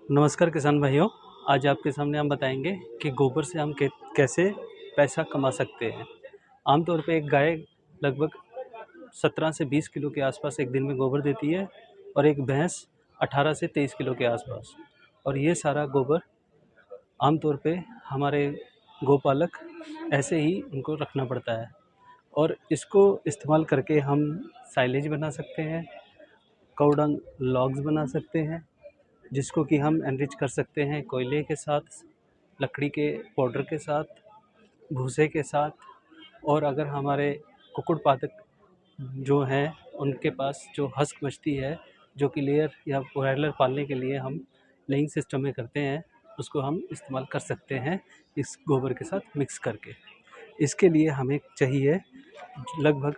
नमस्कार किसान भाइयों। आज आपके सामने हम बताएंगे कि गोबर से हम कैसे पैसा कमा सकते हैं। आमतौर पे एक गाय लगभग 17 से 20 किलो के आसपास एक दिन में गोबर देती है और एक भैंस 18 से 23 किलो के आसपास। और ये सारा गोबर आमतौर पे हमारे गोपालक ऐसे ही उनको रखना पड़ता है और इसको इस्तेमाल करके हम साइलेज बना सकते हैं, काऊ डंग लॉग्स बना सकते हैं, जिसको कि हम एनरिच कर सकते हैं कोयले के साथ, लकड़ी के पाउडर के साथ, भूसे के साथ। और अगर हमारे कुक्कुट पादक जो हैं उनके पास जो हस्क बचती है, जो कि लेयर या ब्रॉयलर पालने के लिए हम लेइंग सिस्टम में करते हैं, उसको हम इस्तेमाल कर सकते हैं इस गोबर के साथ मिक्स करके। इसके लिए हमें चाहिए लगभग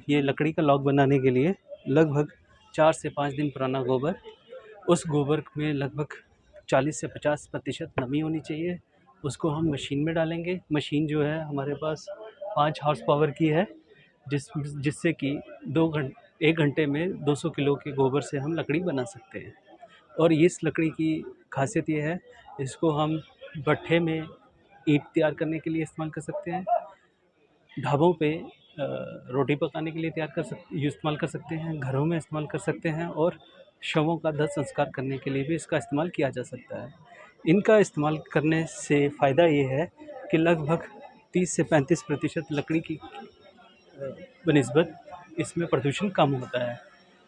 ये लकड़ी का लॉग बनाने के लिए लगभग 4 से 5 दिन पुराना गोबर। उस गोबर में लगभग 40 से 50% नमी होनी चाहिए। उसको हम मशीन में डालेंगे। मशीन जो है हमारे पास 5 हॉर्स पावर की है, जिससे कि 1 घंटे में 200 किलो के गोबर से हम लकड़ी बना सकते हैं। और इस लकड़ी की खासियत ये है, इसको हम भट्ठे में ईंट तैयार करने के लिए इस्तेमाल कर सकते हैं, ढाबों पे रोटी पकाने के लिए इस्तेमाल कर सकते हैं, घरों में इस्तेमाल कर सकते हैं और शवों का दाह संस्कार करने के लिए भी इसका इस्तेमाल किया जा सकता है। इनका इस्तेमाल करने से फ़ायदा ये है कि लगभग 30 से 35% लकड़ी की बनिस्बत इसमें प्रदूषण कम होता है।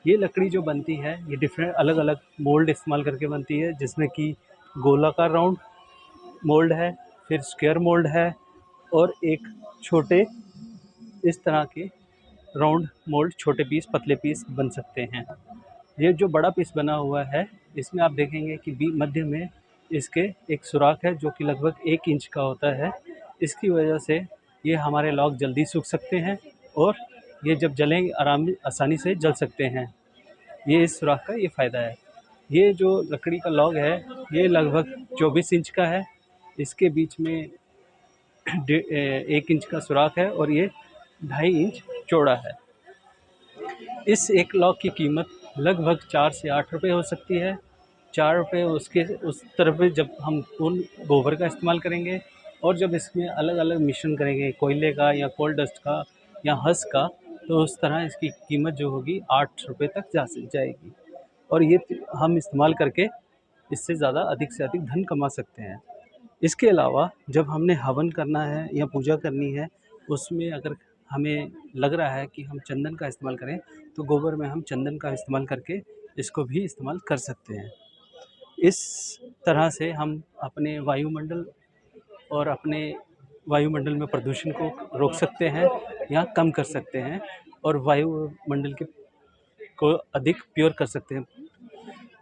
ये लकड़ी जो बनती है ये डिफरेंट अलग अलग मोल्ड इस्तेमाल करके बनती है, जिसमें कि गोलाकार राउंड मोल्ड है, फिर स्क्वायर मोल्ड है और एक छोटे इस तरह के राउंड मोल्ड छोटे पीस पतले पीस बन सकते हैं। ये जो बड़ा पीस बना हुआ है, इसमें आप देखेंगे कि मध्य में इसके एक सुराख है जो कि लगभग 1 इंच का होता है। इसकी वजह से ये हमारे लॉग जल्दी सूख सकते हैं और ये जब जलेंगे आसानी से जल सकते हैं। ये इस सुराख का ये फ़ायदा है। ये जो लकड़ी का लॉग है ये लगभग 24 इंच का है। इसके बीच में 1 इंच का सुराख है और ये 2.5 इंच चौड़ा है। इस एक लॉग की कीमत लगभग 4 से 8 रुपये हो सकती है। 4 रुपये उसके उस तरफ जब हम उन गोबर का इस्तेमाल करेंगे और जब इसमें अलग अलग मिश्रण करेंगे कोयले का या कोल डस्ट का या हँस का, तो उस तरह इसकी कीमत जो होगी 8 रुपये तक जा जाएगी। और ये हम इस्तेमाल करके इससे ज़्यादा अधिक से अधिक धन कमा सकते हैं। इसके अलावा जब हमने हवन करना है या पूजा करनी है, उसमें अगर हमें लग रहा है कि हम चंदन का इस्तेमाल करें, तो गोबर में हम चंदन का इस्तेमाल करके इसको भी इस्तेमाल कर सकते हैं। इस तरह से हम अपने वायुमंडल में प्रदूषण को रोक सकते हैं या कम कर सकते हैं और वायुमंडल को अधिक प्योर कर सकते हैं।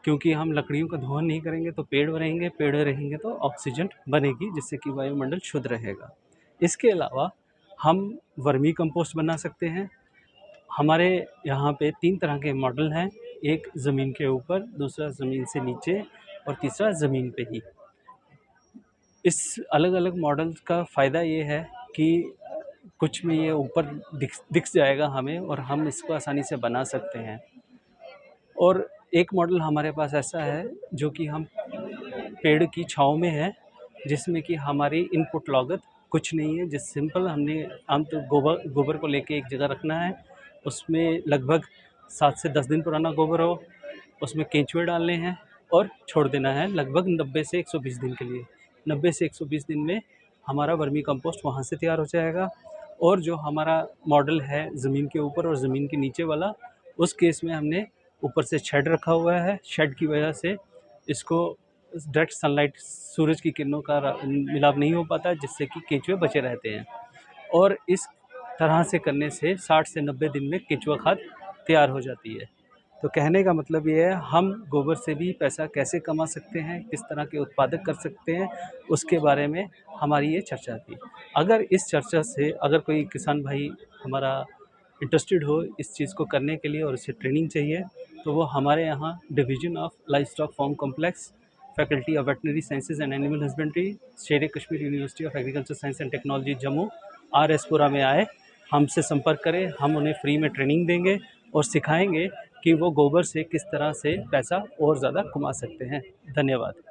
क्योंकि हम लकड़ियों का धुआं नहीं करेंगे तो पेड़ रहेंगे तो ऑक्सीजन बनेगी, जिससे कि वायुमंडल शुद्ध रहेगा। इसके अलावा हम वर्मी कंपोस्ट बना सकते हैं। हमारे यहाँ पे 3 तरह के मॉडल हैं, एक ज़मीन के ऊपर, दूसरा ज़मीन से नीचे और तीसरा ज़मीन पे ही। इस अलग अलग मॉडल का फ़ायदा ये है कि कुछ में ये ऊपर दिख जाएगा हमें और हम इसको आसानी से बना सकते हैं। और एक मॉडल हमारे पास ऐसा है जो कि हम पेड़ की छाँव में है, जिसमें कि हमारी इनपुट लागत कुछ नहीं है। जिस सिंपल हमने आम तो गोबर को लेके एक जगह रखना है, उसमें लगभग 7 से 10 दिन पुराना गोबर हो, उसमें केंचुए डालने हैं और छोड़ देना है लगभग 90 से 120 दिन के लिए। 90 से 120 दिन में हमारा वर्मी कंपोस्ट वहाँ से तैयार हो जाएगा। और जो हमारा मॉडल है ज़मीन के ऊपर और ज़मीन के नीचे वाला, उस केस में हमने ऊपर से शेड रखा हुआ है। शेड की वजह से इसको डायरेक्ट सनलाइट, सूरज की किरणों का मिलाप नहीं हो पाता, जिससे कि केंचुए बचे रहते हैं। और इस तरह से करने से 60 से 90 दिन में केंचुआ खाद तैयार हो जाती है। तो कहने का मतलब ये है, हम गोबर से भी पैसा कैसे कमा सकते हैं, किस तरह के उत्पादक कर सकते हैं, उसके बारे में हमारी ये चर्चा थी। अगर इस चर्चा से अगर कोई किसान भाई हमारा इंटरेस्टेड हो इस चीज़ को करने के लिए और उसे ट्रेनिंग चाहिए, तो वो हमारे यहाँ division of livestock farm complex, faculty of veterinary sciences and animal husbandry, Sher Kashmir university of agriculture science and technology Jammu, RS Pura में आए, हमसे संपर्क करें। हम उन्हें फ्री में ट्रेनिंग देंगे और सिखाएंगे कि वो गोबर से किस तरह से पैसा और ज़्यादा कमा सकते हैं। धन्यवाद।